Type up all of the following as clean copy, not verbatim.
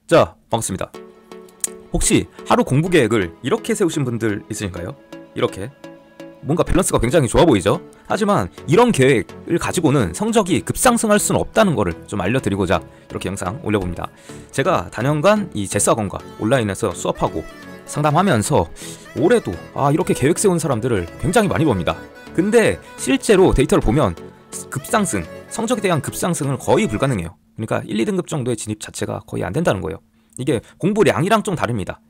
자, 반갑습니다. 혹시 하루 공부 계획을 이렇게 세우신 분들 있으신가요? 이렇게 뭔가 밸런스가 굉장히 좋아 보이죠? 하지만 이런 계획을 가지고는 성적이 급상승할 수는 없다는 거를 좀 알려드리고자 이렇게 영상 올려봅니다. 제가 단연간 이 제스학원과 온라인에서 수업하고 상담하면서 올해도 이렇게 계획 세운 사람들을 굉장히 많이 봅니다. 근데 실제로 데이터를 보면 급상승, 성적에 대한 급상승은 거의 불가능해요. 그러니까 1, 2등급 정도의 진입 자체가 거의 안 된다는 거예요. 이게 공부량이랑 좀 다릅니다.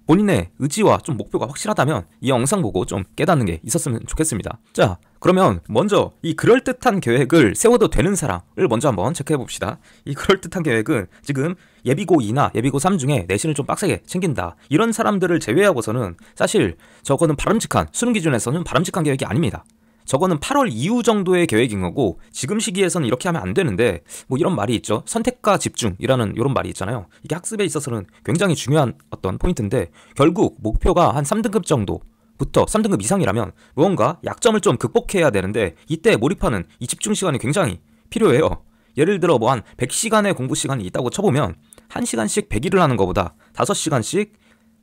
본인의 의지와 좀 목표가 확실하다면 이 영상 보고 좀 깨닫는 게 있었으면 좋겠습니다. 자, 그러면 먼저 이 그럴듯한 계획을 세워도 되는 사람을 먼저 한번 체크해 봅시다. 이 그럴듯한 계획은 지금 예비고 2나 예비고 3 중에 내신을 좀 빡세게 챙긴다, 이런 사람들을 제외하고서는 사실 저거는 바람직한, 수능 기준에서는 바람직한 계획이 아닙니다. 저거는 8월 이후 정도의 계획인 거고, 지금 시기에서는 이렇게 하면 안 되는데, 뭐 이런 말이 있죠. 선택과 집중이라는 이런 말이 있잖아요. 이게 학습에 있어서는 굉장히 중요한 어떤 포인트인데, 결국 목표가 한 3등급 정도부터 3등급 이상이라면 무언가 약점을 좀 극복해야 되는데, 이때 몰입하는 이 집중 시간이 굉장히 필요해요. 예를 들어 뭐 한 100시간의 공부 시간이 있다고 쳐보면 1시간씩 100일을 하는 것보다 5시간씩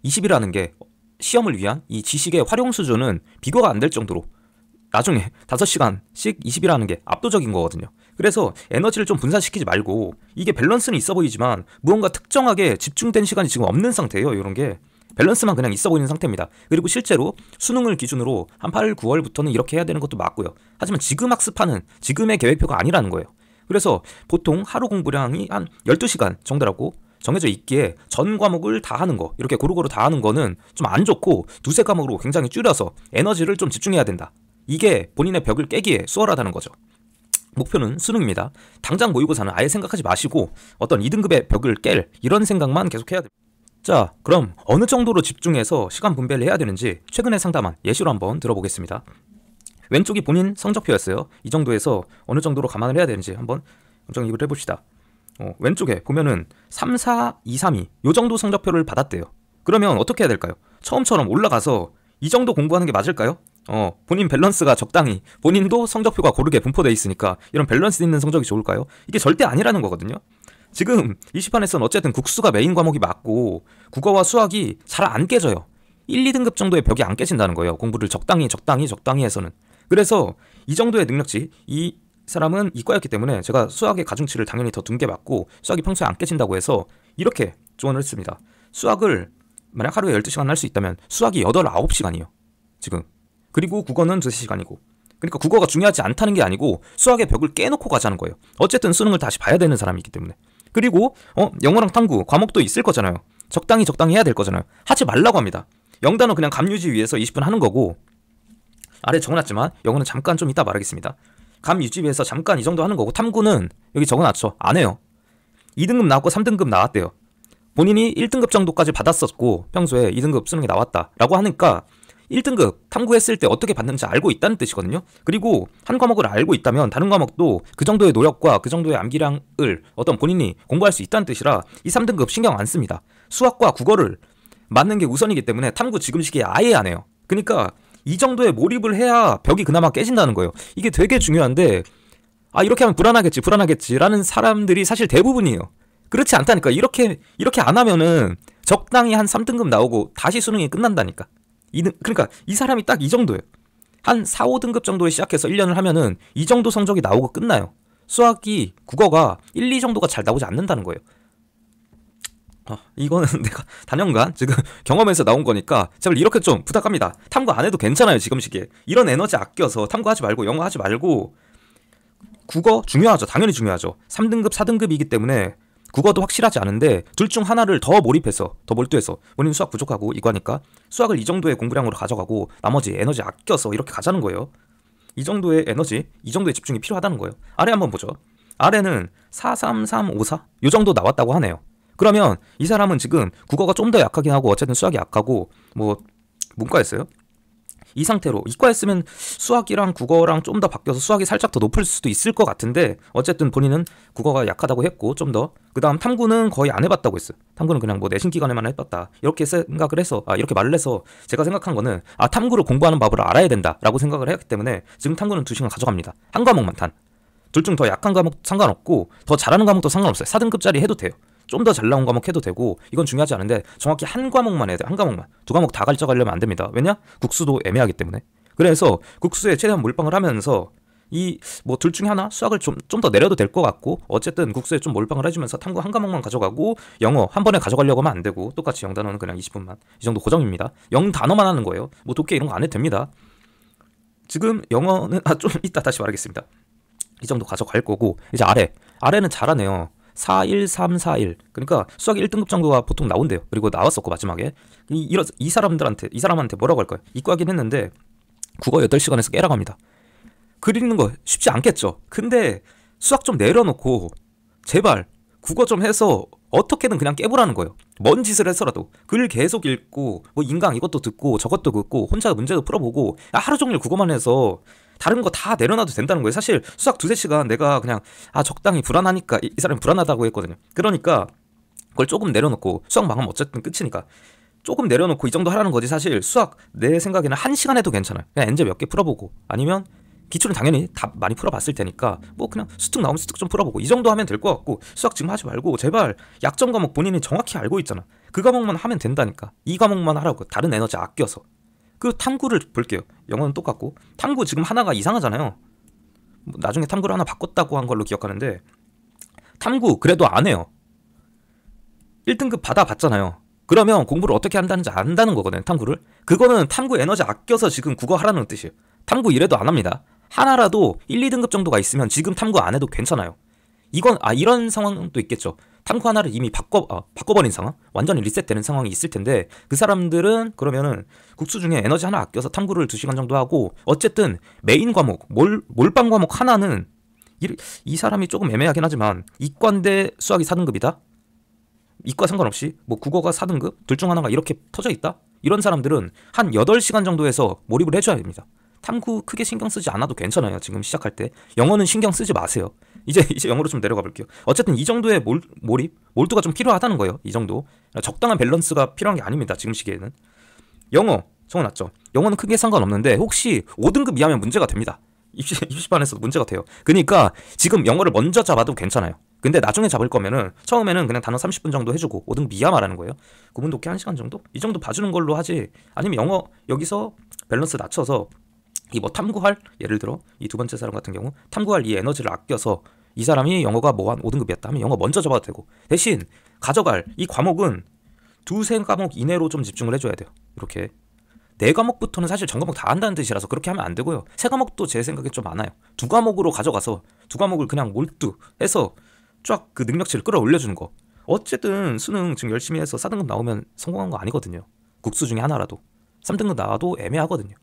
20일 하는 게 시험을 위한 이 지식의 활용 수준은 비교가 안 될 정도로 나중에 5시간씩 20일 하는 게 압도적인 거거든요. 그래서 에너지를 좀 분산시키지 말고, 이게 밸런스는 있어 보이지만 무언가 특정하게 집중된 시간이 지금 없는 상태예요. 이런 게 밸런스만 그냥 있어 보이는 상태입니다. 그리고 실제로 수능을 기준으로 한 8, 9월부터는 이렇게 해야 되는 것도 맞고요. 하지만 지금 학습하는 지금의 계획표가 아니라는 거예요. 그래서 보통 하루 공부량이 한 12시간 정도라고 정해져 있기에 전 과목을 다 하는 거, 이렇게 고루고루 다 하는 거는 좀 안 좋고, 두세 과목으로 굉장히 줄여서 에너지를 좀 집중해야 된다. 이게 본인의 벽을 깨기에 수월하다는 거죠. 목표는 수능입니다. 당장 모의고사는 아예 생각하지 마시고 어떤 2등급의 벽을 깰 이런 생각만 계속해야 됩니다. 자, 그럼 어느 정도로 집중해서 시간 분배를 해야 되는지 최근에 상담한 예시로 한번 들어보겠습니다. 왼쪽이 본인 성적표였어요. 이 정도에서 어느 정도로 감안을 해야 되는지 한번 정립을 해봅시다. 왼쪽에 보면은 3, 4, 2, 3, 2 요 정도 성적표를 받았대요. 그러면 어떻게 해야 될까요? 처음처럼 올라가서 이 정도 공부하는 게 맞을까요? 본인 밸런스가 적당히, 본인도 성적표가 고르게 분포되어 있으니까 이런 밸런스 있는 성적이 좋을까요? 이게 절대 아니라는 거거든요. 지금 이 시판에서는 어쨌든 국수가 메인 과목이 맞고 국어와 수학이 잘 안 깨져요. 1, 2등급 정도의 벽이 안 깨진다는 거예요. 공부를 적당히 해서는. 그래서 이 정도의 능력치, 이 사람은 이과였기 때문에 제가 수학의 가중치를 당연히 더 둔 게 맞고, 수학이 평소에 안 깨진다고 해서 이렇게 조언을 했습니다. 수학을 만약 하루에 12시간 할 수 있다면 수학이 8, 9시간이에요. 지금. 그리고 국어는 2-3시간이고. 그러니까 국어가 중요하지 않다는 게 아니고 수학의 벽을 깨놓고 가자는 거예요. 어쨌든 수능을 다시 봐야 되는 사람이기 때문에. 그리고 영어랑 탐구 과목도 있을 거잖아요. 적당히 해야 될 거잖아요. 하지 말라고 합니다. 영단어 그냥 감 유지 위해서 20분 하는 거고, 아래 적어놨지만 영어는 잠깐 좀 이따 말하겠습니다. 감 유지 위해서 잠깐 이 정도 하는 거고, 탐구는 여기 적어놨죠. 안 해요. 2등급 나왔고 3등급 나왔대요. 본인이 1등급 정도까지 받았었고 평소에 2등급 수능이 나왔다라고 하니까 1등급 탐구했을 때 어떻게 받는지 알고 있다는 뜻이거든요. 그리고 한 과목을 알고 있다면 다른 과목도 그 정도의 노력과 그 정도의 암기량을 어떤 본인이 공부할 수 있다는 뜻이라 이 3등급 신경 안 씁니다. 수학과 국어를 맞는 게 우선이기 때문에 탐구 지금 시기에 아예 안 해요. 그러니까 이 정도의 몰입을 해야 벽이 그나마 깨진다는 거예요. 이게 되게 중요한데, 이렇게 하면 불안하겠지라는 사람들이 사실 대부분이에요. 그렇지 않다니까. 이렇게 안 하면은 적당히 한 3등급 나오고 다시 수능이 끝난다니까. 그러니까 이 사람이 딱 이 정도예요. 한 4, 5등급 정도에 시작해서 1년을 하면은 이 정도 성적이 나오고 끝나요. 수학이, 국어가 1, 2 정도가 잘 나오지 않는다는 거예요. 이거는 내가 단연간 지금 경험에서 나온 거니까 제발 이렇게 좀 부탁합니다. 탐구 안 해도 괜찮아요. 지금 시기에 이런 에너지 아껴서 탐구하지 말고, 영어 하지 말고. 국어 중요하죠. 당연히 중요하죠. 3등급 4등급이기 때문에 국어도 확실하지 않은데 둘 중 하나를 더 몰입해서, 더 몰두해서, 본인 수학 부족하고 이과니까 수학을 이 정도의 공부량으로 가져가고 나머지 에너지 아껴서 이렇게 가자는 거예요. 이 정도의 에너지, 이 정도의 집중이 필요하다는 거예요. 아래 한번 보죠. 아래는 4, 3, 3, 5, 4 요 정도 나왔다고 하네요. 그러면 이 사람은 지금 국어가 좀 더 약하긴 하고 어쨌든 수학이 약하고, 뭐 문과였어요. 이 상태로 이과였으면 수학이랑 국어랑 좀 더 바뀌어서 수학이 살짝 더 높을 수도 있을 것 같은데, 어쨌든 본인은 국어가 약하다고 했고, 좀 더, 그 다음 탐구는 거의 안 해봤다고 했어요. 탐구는 그냥 뭐 내신 기간에만 해봤다, 이렇게 생각을 해서, 이렇게 말을 해서 제가 생각한 거는 탐구를 공부하는 법을 알아야 된다라고 생각을 했기 때문에 지금 탐구는 2시간 가져갑니다. 한 과목만 둘 중 더 약한 과목 상관없고 더 잘하는 과목도 상관없어요. 4등급짜리 해도 돼요. 좀 더 잘 나온 과목 해도 되고 이건 중요하지 않은데 정확히 한 과목만 해야 돼. 한 과목만. 두 과목 다 가져가려면 안 됩니다. 왜냐? 국수도 애매하기 때문에. 그래서 국수에 최대한 몰빵을 하면서 이 뭐 둘 중에 하나 수학을 좀 더 내려도 될 것 같고 어쨌든 국수에 좀 몰빵을 해주면서 탐구 한 과목만 가져가고 영어 한 번에 가져가려고 하면 안 되고 똑같이 영단어는 그냥 20분만 이 정도 고정입니다. 영단어만 하는 거예요. 뭐 독해 이런 거 안 해도 됩니다. 지금 영어는 좀 이따 다시 말하겠습니다. 이 정도 가져갈 거고 이제 아래는 잘하네요. 41341 그러니까 수학 1등급 정도가 보통 나온대요. 그리고 나왔었고 마지막에 이 사람한테 뭐라고 할 거예요. 이과긴 했는데 국어 8시간에서 깨라고 합니다. 그리는 거 쉽지 않겠죠. 근데 수학 좀 내려놓고 제발 국어 좀 해서 어떻게든 그냥 깨보라는 거예요. 뭔 짓을 해서라도 글 계속 읽고 뭐 인강 이것도 듣고 저것도 듣고 혼자 문제도 풀어보고 하루 종일 국어만 해서 다른 거 다 내려놔도 된다는 거예요. 사실 수학 2-3시간 내가 그냥 적당히 불안하니까 이 사람이 불안하다고 했거든요. 그러니까 그걸 조금 내려놓고 수학 망하면 어쨌든 끝이니까 조금 내려놓고 이 정도 하라는 거지. 사실 수학 내 생각에는 1시간 해도 괜찮아요. 그냥 엔제 몇 개 풀어보고 아니면 기출은 당연히 다 많이 풀어봤을 테니까 뭐 그냥 수특 나오면 수특 좀 풀어보고 이 정도 하면 될 것 같고 수학 지금 하지 말고 제발 약점 과목 본인이 정확히 알고 있잖아. 그 과목만 하면 된다니까. 이 과목만 하라고. 다른 에너지 아껴서. 그 탐구를 볼게요. 영어는 똑같고 탐구 지금 하나가 이상하잖아요. 뭐 나중에 탐구를 하나 바꿨다고 한 걸로 기억하는데 탐구 그래도 안 해요. 1등급 받아봤잖아요. 그러면 공부를 어떻게 한다는지 안다는 거거든요. 탐구를. 그거는 탐구 에너지 아껴서 지금 국어 하라는 뜻이에요. 탐구 이래도 안 합니다. 하나라도 1, 2등급 정도가 있으면 지금 탐구 안 해도 괜찮아요. 이건 이런 상황도 있겠죠. 탐구 하나를 이미 바꿔버린 상황, 완전히 리셋되는 상황이 있을 텐데 그 사람들은 그러면은 국수 중에 에너지 하나 아껴서 탐구를 2시간 정도 하고 어쨌든 메인 과목, 몰빵 과목 하나는 이 사람이 조금 애매하긴 하지만 이과인데 수학이 4등급이다? 이과 상관없이 뭐 국어가 4등급? 둘 중 하나가 이렇게 터져 있다? 이런 사람들은 한 8시간 정도 해서 몰입을 해줘야 됩니다. 탐구 크게 신경 쓰지 않아도 괜찮아요. 지금 시작할 때. 영어는 신경 쓰지 마세요. 이제 영어로 좀 내려가 볼게요. 어쨌든 이 정도의 몰두가 좀 필요하다는 거예요. 이 정도. 적당한 밸런스가 필요한 게 아닙니다. 지금 시기에는. 영어 적어놨죠. 영어는 크게 상관없는데 혹시 5등급 이하면 문제가 됩니다. 입시반에서 문제가 돼요. 그러니까 지금 영어를 먼저 잡아도 괜찮아요. 근데 나중에 잡을 거면은 처음에는 그냥 단어 30분 정도 해주고 5등급 이하 말하는 거예요. 구분 독해 1시간 정도? 이 정도 봐주는 걸로 하지. 아니면 영어 여기서 밸런스 낮춰서 이 뭐 탐구할 예를 들어 이 두 번째 사람 같은 경우 탐구할 이 에너지를 아껴서 이 사람이 영어가 뭐 한 5등급이었다 하면 영어 먼저 잡아도 되고 대신 가져갈 이 과목은 2-3과목 이내로 좀 집중을 해줘야 돼요. 이렇게 4과목부터는 사실 전 과목 다 한다는 뜻이라서 그렇게 하면 안 되고요. 3과목도 제 생각에 좀 많아요. 2과목으로 가져가서 2과목을 그냥 몰두해서 쫙 그 능력치를 끌어올려주는 거. 어쨌든 수능 지금 열심히 해서 4등급 나오면 성공한 거 아니거든요. 국수 중에 하나라도 3등급 나와도 애매하거든요.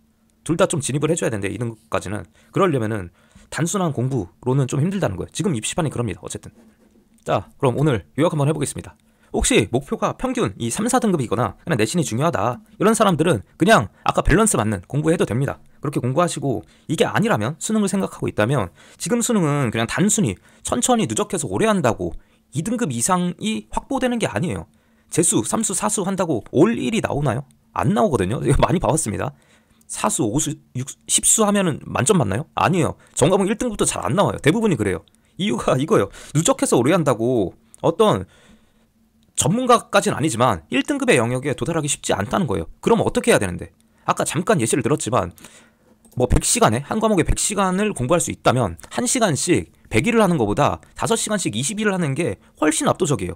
둘 다 좀 진입을 해줘야 되는데 2등급까지는 그러려면은 단순한 공부로는 좀 힘들다는 거예요. 지금 입시반이 그럽니다. 어쨌든 자 그럼 오늘 요약 한번 해보겠습니다. 혹시 목표가 평균 이 3, 4등급이거나 그냥 내신이 중요하다 이런 사람들은 그냥 아까 밸런스 맞는 공부해도 됩니다. 그렇게 공부하시고 이게 아니라면 수능을 생각하고 있다면 지금 수능은 그냥 단순히 천천히 누적해서 오래 한다고 2등급 이상이 확보되는 게 아니에요. 재수, 삼수, 사수 한다고 올 1이 나오나요? 안 나오거든요. 많이 봐왔습니다. 사수, 오수, 10수 하면은 만점 맞나요? 아니에요. 전과목 1등급도 잘 안 나와요. 대부분이 그래요. 이유가 이거예요. 누적해서 오래 한다고 어떤 전문가까지는 아니지만 1등급의 영역에 도달하기 쉽지 않다는 거예요. 그럼 어떻게 해야 되는데? 아까 잠깐 예시를 들었지만 뭐 100시간에 한 과목에 100시간을 공부할 수 있다면 1시간씩 100일을 하는 것보다 5시간씩 20일을 하는 게 훨씬 압도적이에요.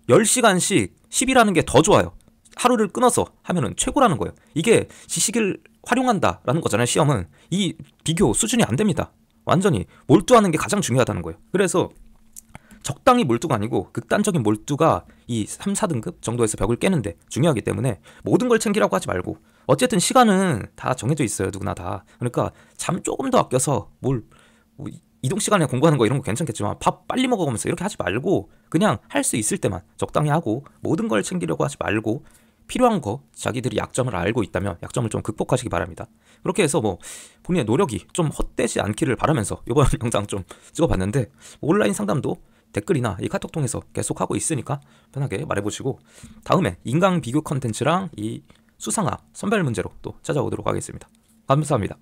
10시간씩 10일 하는 게 더 좋아요. 하루를 끊어서 하면은 최고라는 거예요. 이게 지식을 활용한다라는 거잖아요. 시험은 이 비교 수준이 안 됩니다. 완전히 몰두하는 게 가장 중요하다는 거예요. 그래서 적당히 몰두가 아니고 극단적인 몰두가 이 3, 4등급 정도에서 벽을 깨는데 중요하기 때문에 모든 걸 챙기라고 하지 말고 어쨌든 시간은 다 정해져 있어요. 누구나 다. 그러니까 잠 조금 더 아껴서 뭐 이동 시간에 공부하는 거 이런 거 괜찮겠지만 밥 빨리 먹어가면서 이렇게 하지 말고 그냥 할 수 있을 때만 적당히 하고 모든 걸 챙기려고 하지 말고 필요한 거 자기들이 약점을 알고 있다면 약점을 좀 극복하시기 바랍니다. 그렇게 해서 뭐 본인의 노력이 좀 헛되지 않기를 바라면서 이번 영상 좀 찍어봤는데 온라인 상담도 댓글이나 이 카톡 통해서 계속 하고 있으니까 편하게 말해보시고 다음에 인강 비교 컨텐츠랑 이 수상화 선별 문제로 또 찾아오도록 하겠습니다. 감사합니다.